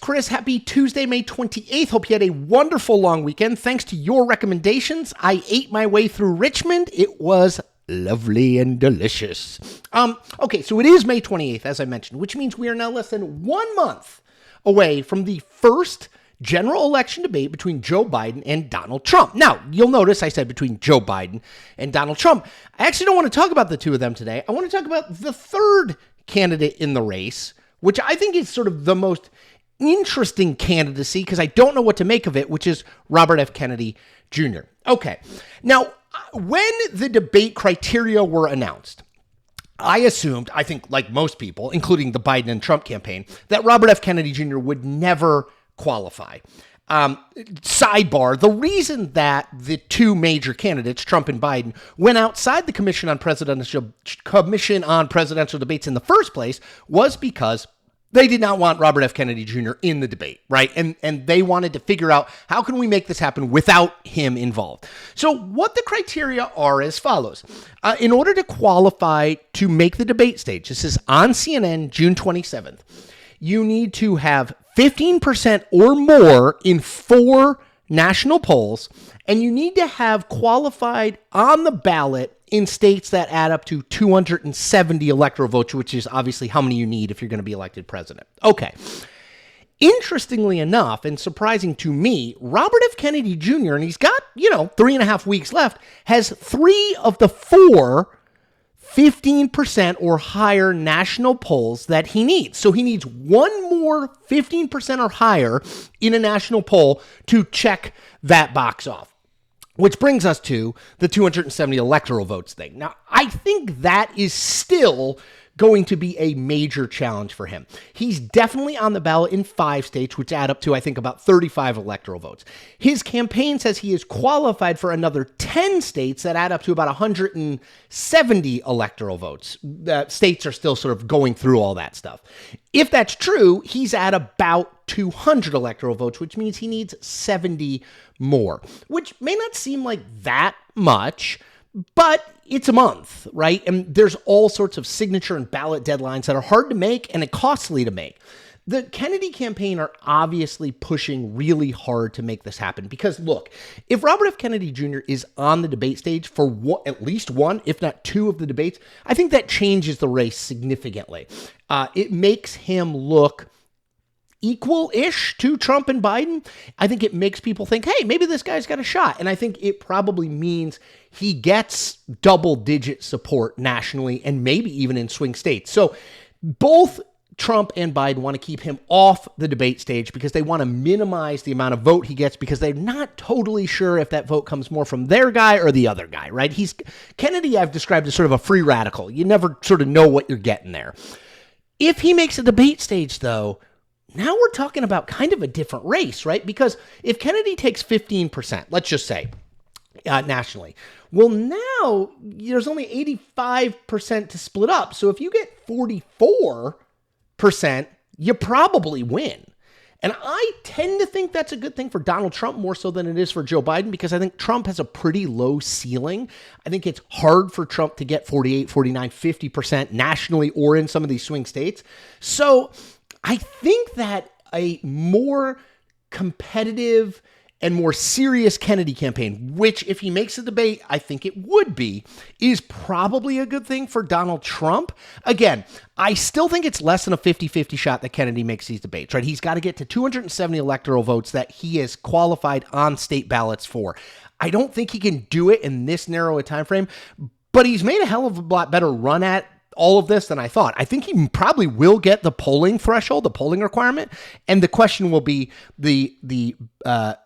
Chris. Happy Tuesday, May 28th. Hope you had a wonderful long weekend. Thanks to your recommendations, I ate my way through Richmond. It was lovely and delicious. Okay, so it is May 28th, as I mentioned, which means we are now less than 1 month away from the first general election debate between Joe Biden and Donald Trump. Now, you'll notice I said between Joe Biden and Donald Trump. I actually don't want to talk about the two of them today. I want to talk about the third candidate in the race, which I think is sort of the most interesting candidacy because I don't know what to make of it, which is Robert F. Kennedy Jr. Okay, now, when the debate criteria were announced, I assumed, I think like most people, including the Biden and Trump campaign, that Robert F. Kennedy Jr. would never qualify. Sidebar, the reason that the two major candidates, Trump and Biden, went outside the Commission on Presidential Debates in the first place was because they did not want Robert F. Kennedy Jr. in the debate, right? And they wanted to figure out how can we make this happen without him involved. So what the criteria are as follows. In order to qualify to make the debate stage, this is on CNN, June 27th, you need to have 15% or more in 4 national polls, and you need to have qualified on the ballot in states that add up to 270 electoral votes, which is obviously how many you need if you're going to be elected president. Okay. Interestingly enough, and surprising to me, Robert F. Kennedy Jr., and he's got, 3.5 weeks left, has 3 of the 4 15% or higher national polls that he needs. So he needs one more 15% or higher in a national poll to check that box off. Which brings us to the 270 electoral votes thing. Now, I think that is still going to be a major challenge for him. He's definitely on the ballot in 5 states, which add up to, I think, about 35 electoral votes. His campaign says he is qualified for another 10 states that add up to about 170 electoral votes. States are still sort of going through all that stuff. If that's true, he's at about 200 electoral votes, which means he needs 70 more, which may not seem like that much, but it's a month, right? And there's all sorts of signature and ballot deadlines that are hard to make and costly to make. The Kennedy campaign are obviously pushing really hard to make this happen because, look, if Robert F. Kennedy Jr. is on the debate stage for at least 1, if not 2 of the debates, I think that changes the race significantly. It makes him look equal-ish to Trump and Biden. I think it makes people think, hey, maybe this guy's got a shot. And I think it probably means he gets double-digit support nationally and maybe even in swing states. So both Trump and Biden want to keep him off the debate stage because they want to minimize the amount of vote he gets because they're not totally sure if that vote comes more from their guy or the other guy, right? Kennedy I've described as sort of a free radical. You never sort of know what you're getting there. If he makes a debate stage, though, now we're talking about kind of a different race, right? Because if Kennedy takes 15%, let's just say, nationally, well, now there's only 85% to split up. So if you get 44%, you probably win. And I tend to think that's a good thing for Donald Trump more so than it is for Joe Biden because I think Trump has a pretty low ceiling. I think it's hard for Trump to get 48, 49, 50% nationally or in some of these swing states. So I think that a more competitive and more serious Kennedy campaign, which if he makes a debate, I think it would be, is probably a good thing for Donald Trump. Again, I still think it's less than a 50-50 shot that Kennedy makes these debates, right? He's got to get to 270 electoral votes that he is qualified on state ballots for. I don't think he can do it in this narrow a time frame, but he's made a hell of a lot better run at all of this than I thought. I think he probably will get the polling threshold, the polling requirement, and the question will be the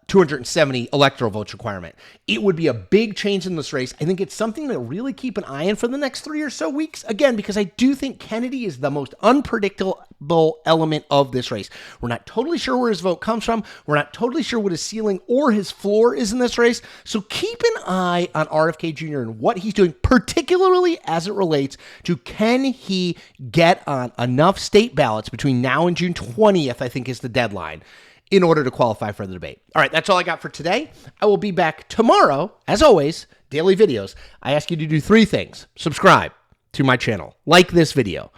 270 electoral votes requirement. It would be a big change in this race. I think it's something to really keep an eye on for the next 3 or so weeks. Again, because I do think Kennedy is the most unpredictable element of this race. We're not totally sure where his vote comes from. We're not totally sure what his ceiling or his floor is in this race. So keep an eye on RFK Jr. and what he's doing, particularly as it relates to can he get on enough state ballots between now and June 20th, I think is the deadline, in order to qualify for the debate. All right, that's all I got for today. I will be back tomorrow, as always, daily videos. I ask you to do 3 things. Subscribe to my channel, like this video,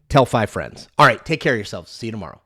tell 5 friends. All right, take care of yourselves. See you tomorrow.